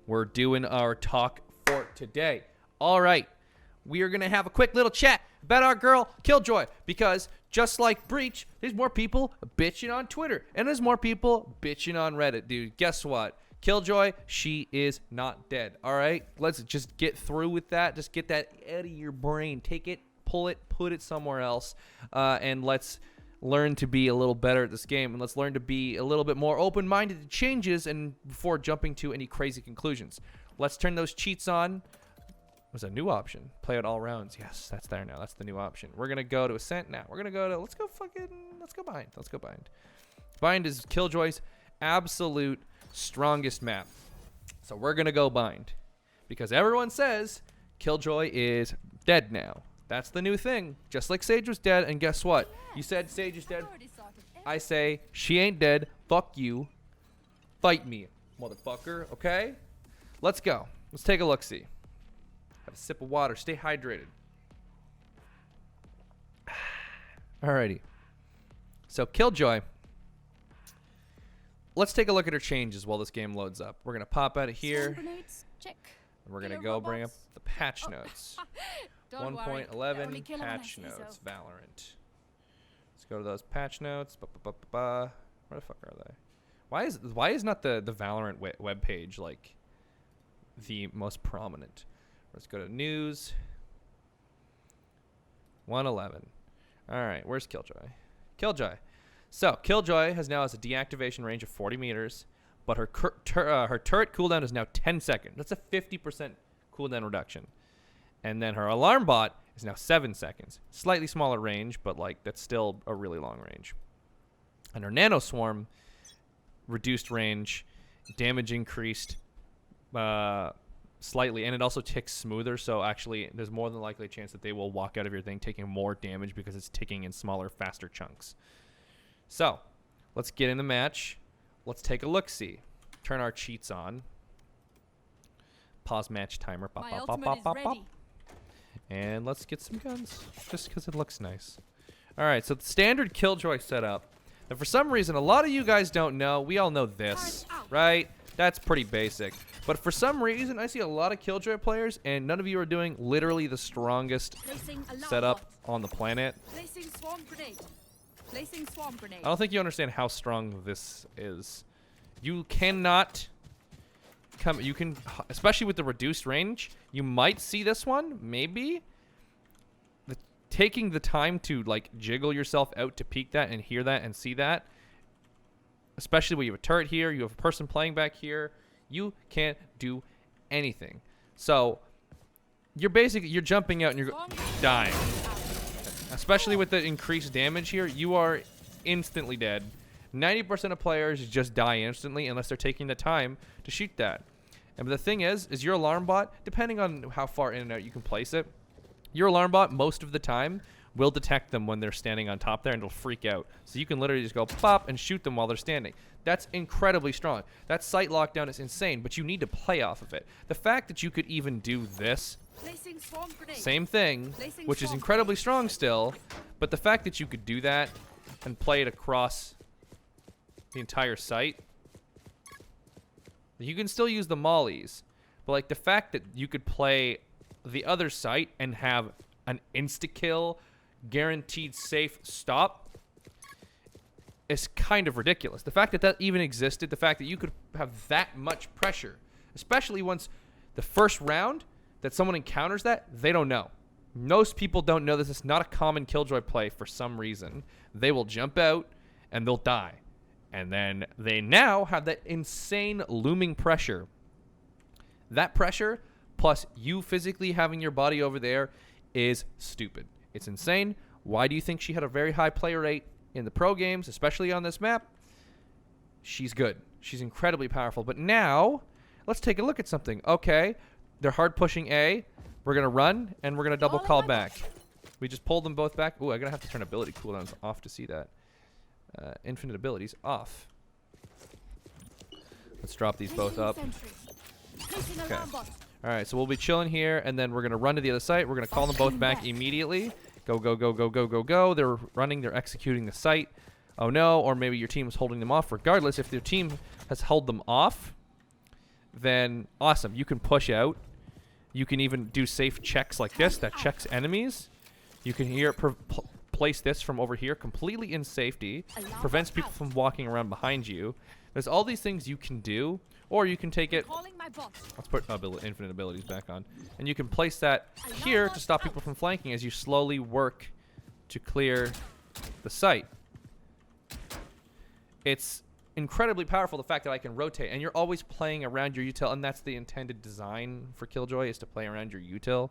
we're doing our talk for today. All right. We are going to have a quick little chat about our girl, Killjoy, because just like Breach, there's more people bitching on Twitter, and there's more people bitching on Reddit, dude. Guess what? Killjoy, she is not dead, all right? Let's just get through with that. Just get that out of your brain. Take it, pull it, put it somewhere else, and let's learn to be a little better at this game, and let's learn to be a little bit more open-minded to changes and before jumping to any crazy conclusions. Let's turn those cheats on. Was a new option. Play it all rounds. Yes, that's there now. That's the new option. We're going to go to Ascent now. We're going to go to, let's go Bind. Let's go Bind. Bind is Killjoy's absolute strongest map. So we're going to go Bind. Because everyone says Killjoy is dead now. That's the new thing. Just like Sage was dead, and guess what? You said Sage is dead. I say, she ain't dead. Fuck you. Fight me, motherfucker. Okay? Let's go. Let's take a look-see. Have a sip of water. Stay hydrated. Alrighty. So, Killjoy. Let's take a look at her changes while this game loads up. We're going to pop out of here. Check. And we're going to go bring up the patch notes. 1.11 patch notes. Valorant. Let's go to those patch notes. Where the fuck are they? Why is not the Valorant web page like the most prominent? Let's go to news. 111. All right, where's Killjoy? Killjoy. So Killjoy has a deactivation range of 40 meters, but her turret cooldown is now 10 seconds. That's a 50% cooldown reduction. And then her alarm bot is now 7 seconds. Slightly smaller range, but like that's still a really long range. And her nano swarm reduced range, damage increased slightly, and it also ticks smoother, so actually there's more than likely a chance that they will walk out of your thing taking more damage because it's ticking in smaller, faster chunks. So let's get in the match. Let's take a look-see. Turn our cheats on. Pause match timer. Pop, pop, pop, pop, pop, pop. And let's get some guns, just because it looks nice. All right, so the standard Killjoy setup. And for some reason, a lot of you guys don't know. We all know this, right? That's pretty basic. But for some reason, I see a lot of Killjoy players, and none of you are doing literally the strongest setup on the planet. Placing swarm grenade. Placing swarm grenade. I don't think you understand how strong this is. You cannot come. You can, especially with the reduced range. You might see this one, maybe. Taking the time to like jiggle yourself out to peek that and hear that and see that, especially when you have a turret here, you have a person playing back here, you can't do anything. So you're jumping out and you're dying. Especially with the increased damage here, you are instantly dead. 90% of players just die instantly unless they're taking the time to shoot that. And the thing is your alarm bot, depending on how far in and out you can place it, your alarm bot most of the time will detect them when they're standing on top there, and it'll freak out. So you can literally just go pop and shoot them while they're standing. That's incredibly strong. That sight lockdown is insane, but you need to play off of it. The fact that you could even do this, same thing, which is incredibly strong still, but the fact that you could do that and play it across the entire site, you can still use the mollies, but like the fact that you could play the other site and have an insta-kill, guaranteed safe stop is kind of ridiculous. The fact that that even existed, the fact that you could have that much pressure, especially once the first round that someone encounters that, they don't know. Most people don't know this. It's not a common Killjoy play for some reason. They will jump out and they'll die. And then they now have that insane looming pressure. That pressure plus you physically having your body over there is stupid. It's insane. Why do you think she had a very high play rate in the pro games, especially on this map? She's good. She's incredibly powerful. But now, let's take a look at something. Okay, they're hard pushing A. We're going to run, and we're going to double call back. We just pulled them both back. Ooh, I'm going to have to turn ability cooldowns off to see that. Infinite abilities off. Let's drop these both up. Okay. All right, so we'll be chilling here, and then we're going to run to the other site. We're going to call them both back immediately. Go, go, go, go, go, go, go. They're running. They're executing the site. Oh, no. Or maybe your team is holding them off. Regardless, if their team has held them off, then awesome. You can push out. You can even do safe checks like this that checks enemies. You can here place this from over here completely in safety. Prevents people from walking around behind you. There's all these things you can do. Or you can take it. Let's put infinite abilities back on. And you can place that here to stop people from flanking as you slowly work to clear the site. It's incredibly powerful, the fact that I can rotate. And you're always playing around your util. And that's the intended design for Killjoy, is to play around your util.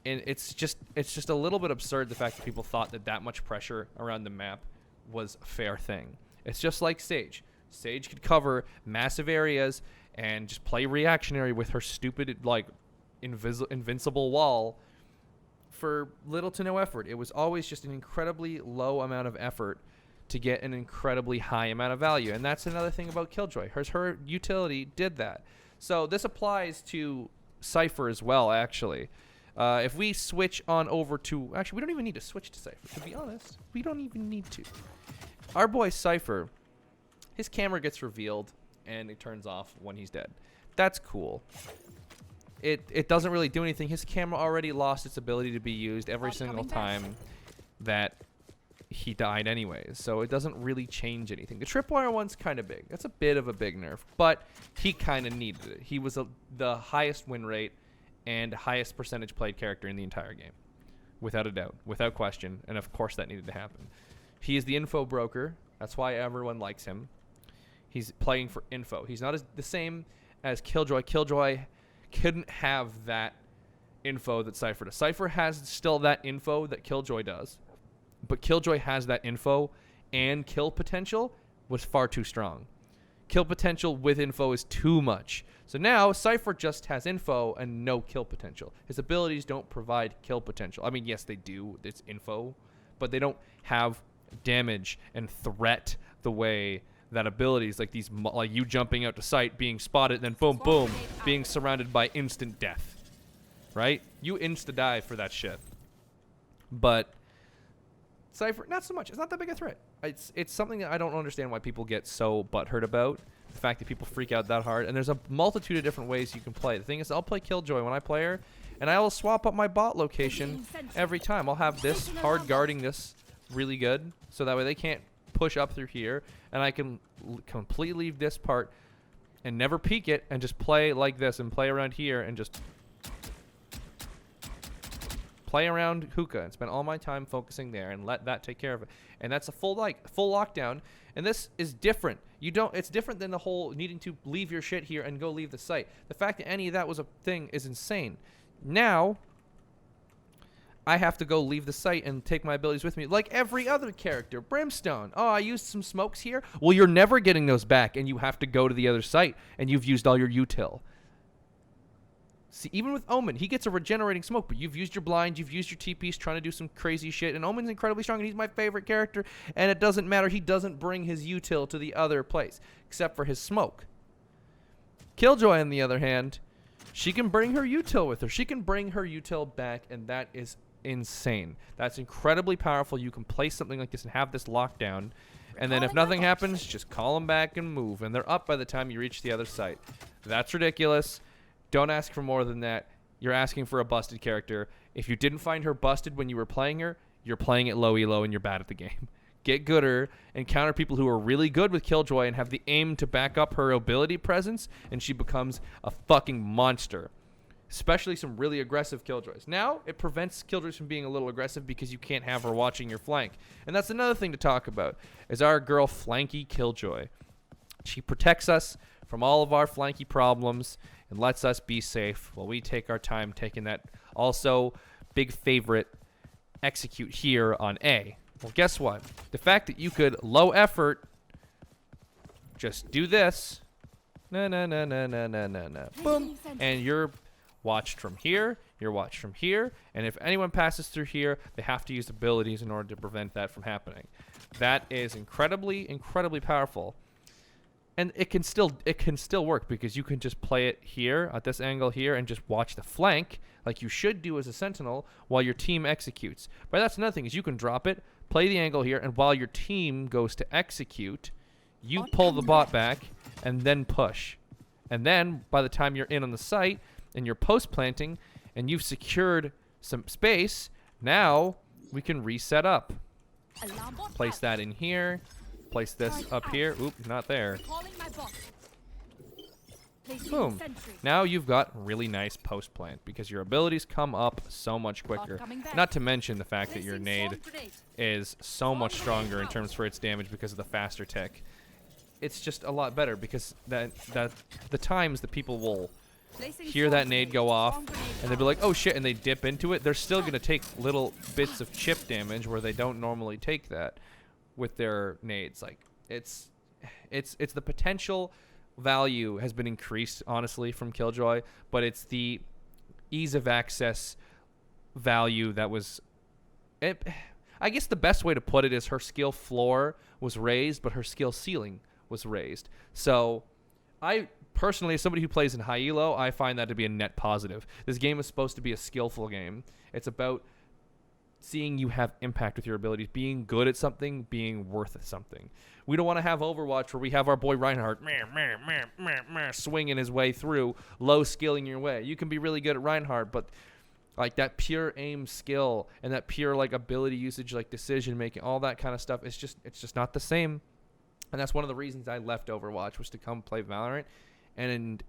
And it's just a little bit absurd, the fact that people thought that much pressure around the map was a fair thing. It's just like Sage. Sage could cover massive areas and just play reactionary with her stupid, like, invincible wall for little to no effort. It was always just an incredibly low amount of effort to get an incredibly high amount of value. And that's another thing about Killjoy. Her utility did that. So this applies to Cypher as well, actually. If we switch on over to... Actually, we don't even need to switch to Cypher. To be honest, we don't even need to. Our boy Cypher... His camera gets revealed, and it turns off when he's dead. That's cool. It doesn't really do anything. His camera already lost its ability to be used every single time that he died anyways. So it doesn't really change anything. The tripwire one's kind of big. That's a bit of a big nerf, but he kind of needed it. He was the highest win rate and highest percentage played character in the entire game. Without a doubt. Without question. And of course that needed to happen. He is the info broker. That's why everyone likes him. He's playing for info. He's not the same as Killjoy. Killjoy couldn't have that info that Cypher does. Cypher has still that info that Killjoy does. But Killjoy has that info, and kill potential was far too strong. Kill potential with info is too much. So now Cypher just has info and no kill potential. His abilities don't provide kill potential. I mean, yes, they do. It's info. But they don't have damage and threat the way that abilities like these, like you jumping out to sight, being spotted, and then boom, boom, being surrounded by instant death. Right? You insta-die for that shit. But Cypher, not so much. It's not that big a threat. It's something that I don't understand why people get so butthurt about. The fact that people freak out that hard. And there's a multitude of different ways you can play. The thing is, I'll play Killjoy when I play her, and I will swap up my bot location every time. I'll have this hard guarding this really good, so that way they can't push up through here, and I can completely leave this part and never peek it and just play like this and play around here and just play around hookah and spend all my time focusing there and let that take care of it. And that's a full lockdown. And this is different. It's different than the whole needing to leave your shit here and go leave the site. The fact that any of that was a thing is insane. Now I have to go leave the site and take my abilities with me like every other character. Brimstone. Oh, I used some smokes here. Well, you're never getting those back, and you have to go to the other site, and you've used all your util. See, even with Omen, he gets a regenerating smoke, but you've used your blind, you've used your TPs trying to do some crazy shit, and Omen's incredibly strong, and he's my favorite character, and it doesn't matter. He doesn't bring his util to the other place, except for his smoke. Killjoy, on the other hand, she can bring her util with her. She can bring her util back, and that is insane. That's incredibly powerful. You can play something like this and have this lockdown, and then if nothing happens, just call them back and move, and they're up by the time you reach the other site. That's ridiculous. Don't ask for more than that. You're asking for a busted character. If you didn't find her busted when you were playing her, you're playing it low elo and you're bad at the game. Get gooder and counter people who are really good with Killjoy and have the aim to back up her ability presence, and she becomes a fucking monster. Especially some really aggressive Killjoys. Now, it prevents Killjoys from being a little aggressive because you can't have her watching your flank. And that's another thing to talk about, is our girl Flanky Killjoy. She protects us from all of our flanky problems and lets us be safe while we take our time taking that also big favorite execute here on A. Well, guess what? The fact that you could low effort just do this, boom, and you're watched from here, you're watched from here, and if anyone passes through here, they have to use abilities in order to prevent that from happening. That is incredibly, incredibly powerful. And it can still work because you can just play it here at this angle here and just watch the flank like you should do as a sentinel while your team executes. But that's another thing, is you can drop it, play the angle here, and while your team goes to execute, you pull the bot back and then push. And then by the time you're in on the site and you're post-planting and you've secured some space, now we can reset up. Alarm bot Place out. that in here. Place this up here. Oop, not there. Calling my bot. Placing Boom. sentry. Now you've got really nice post-plant because your abilities come up so much quicker. coming back. Not to mention the fact that your Placing nade swarm grenade. is so much stronger in terms for its damage because of the faster tick. It's just a lot better because that the times that people will Placing hear swarm that nade grenade. go off Swarm grenade and they'll be like, out. oh shit, and they dip into it, they're still going to take little bits of chip damage where they don't normally take that with their nades. Like it's the potential value has been increased honestly from Killjoy, but it's the ease of access value that was I guess the best way to put it is her skill floor was raised, but her skill ceiling was raised. So I personally, as somebody who plays in high elo, I find that to be a net positive. This game is supposed to be a skillful game. It's about seeing you have impact with your abilities, being good at something, being worth something. We don't want to have Overwatch where we have our boy Reinhardt swinging his way through, low skilling your way. You can be really good at Reinhardt, but like that pure aim skill and that pure like ability usage, like decision making, all that kind of stuff, it's just not the same. And that's one of the reasons I left Overwatch, was to come play Valorant and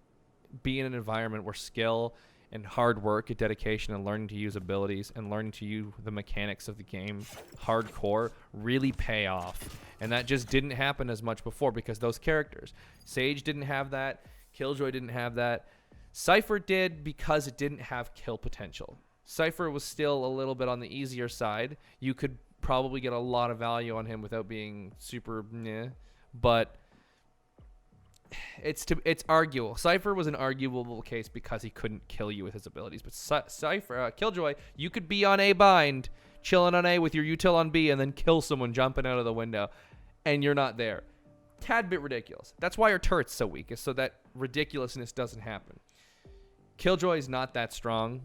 be in an environment where skill and hard work and dedication and learning to use abilities and learning to use the mechanics of the game hardcore really pay off. And that just didn't happen as much before because those characters. Sage didn't have that. Killjoy didn't have that. Cypher did because it didn't have kill potential. Cypher was still a little bit on the easier side. You could probably get a lot of value on him without being super meh, but it's arguable. Cypher was an arguable case because he couldn't kill you with his abilities. But Killjoy, you could be on A bind, chilling on A with your util on B, and then kill someone jumping out of the window, and you're not there. Tad bit ridiculous. That's why her turret's so weak, is so that ridiculousness doesn't happen. Killjoy is not that strong.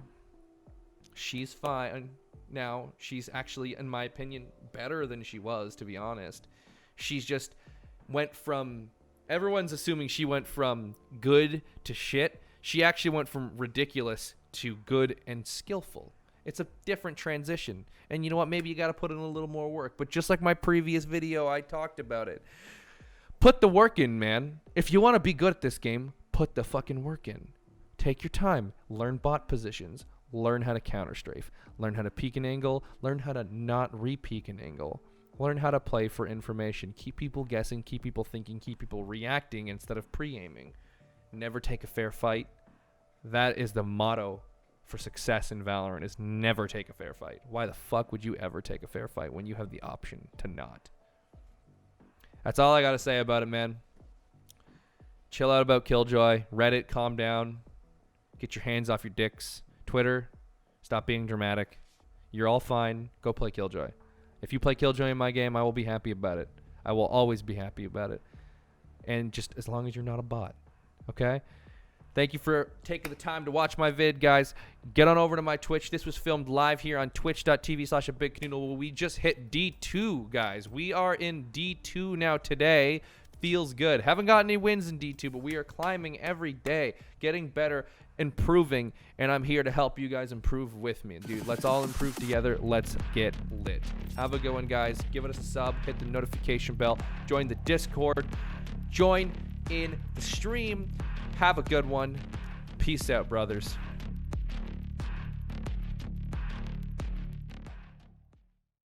She's fine now. She's actually, in my opinion, better than she was, to be honest. She's just went from... Everyone's assuming she went from good to shit. She actually went from ridiculous to good and skillful. It's a different transition. And you know what? Maybe you got to put in a little more work. But just like my previous video, I talked about it. Put the work in, man. If you want to be good at this game, put the fucking work in. Take your time. Learn bot positions. Learn how to counter strafe. Learn how to peek an angle. Learn how to not re-peek an angle. Learn how to play for information. Keep people guessing. Keep people thinking. Keep people reacting instead of pre-aiming. Never take a fair fight. That is the motto for success in Valorant, is never take a fair fight. Why the fuck would you ever take a fair fight when you have the option to not? That's all I got to say about it, man. Chill out about Killjoy. Reddit, calm down. Get your hands off your dicks. Twitter, stop being dramatic. You're all fine. Go play Killjoy. If you play Killjoy in my game, I will be happy about it. I will always be happy about it. And just as long as you're not a bot. Okay? Thank you for taking the time to watch my vid, guys. Get on over to my Twitch. This was filmed live here on twitch.tv/abigcanoodle. We just hit D2, guys. We are in D2 now today. Feels good. Haven't gotten any wins in D2, but we are climbing every day, getting better, improving, and I'm here to help you guys improve with me. Dude, let's all improve together. Let's get lit. Have a good one, guys. Give us a sub. Hit the notification bell. Join the Discord. Join in the stream. Have a good one. Peace out, brothers.